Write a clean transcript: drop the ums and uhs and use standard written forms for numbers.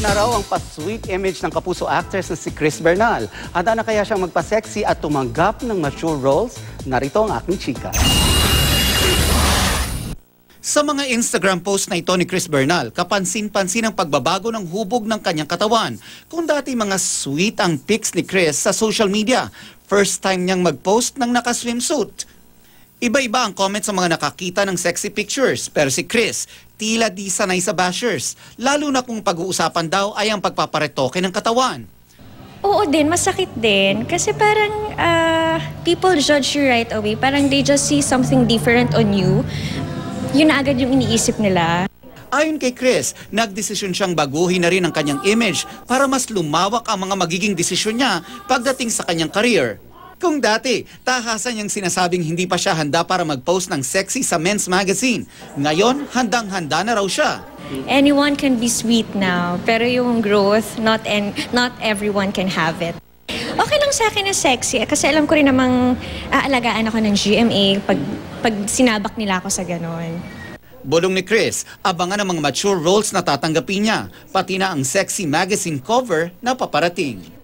na raw ang pa-sweet image ng kapuso actress na si Chris Bernal. Handa na kaya siyang magpa-sexy at tumanggap ng mature roles? Narito ang aking chika. Sa mga Instagram post na ito ni Chris Bernal, kapansin-pansin ang pagbabago ng hubog ng kanyang katawan. Kung dati mga sweet ang pics ni Chris sa social media, first time niyang mag-post ng naka-swimsuit. Iba-iba ang comment sa mga nakakita ng sexy pictures, pero si Chris, tila di sanay sa bashers, lalo na kung pag-uusapan daw ay ang pagpaparetoke ng katawan. Oo din, masakit din. Kasi parang people judge you right away. Parang they just see something different on you. Yun na agad yung iniisip nila. Ayon kay Chris, nagdesisyon siyang baguhin na rin ang kanyang image para mas lumawak ang mga magiging desisyon niya pagdating sa kanyang career. Kung dati, tahasan niyang sinasabing hindi pa siya handa para mag-post ng sexy sa men's magazine. Ngayon, handang-handa na raw siya. Anyone can be sweet now, pero yung growth, not everyone can have it. Okay lang sa akin na sexy kasi alam ko rin namang aalagaan ako ng GMA pag sinabak nila ako sa ganon. Bulong ni Chris, abangan ang mga mature roles na tatanggapin niya, pati na ang sexy magazine cover na paparating.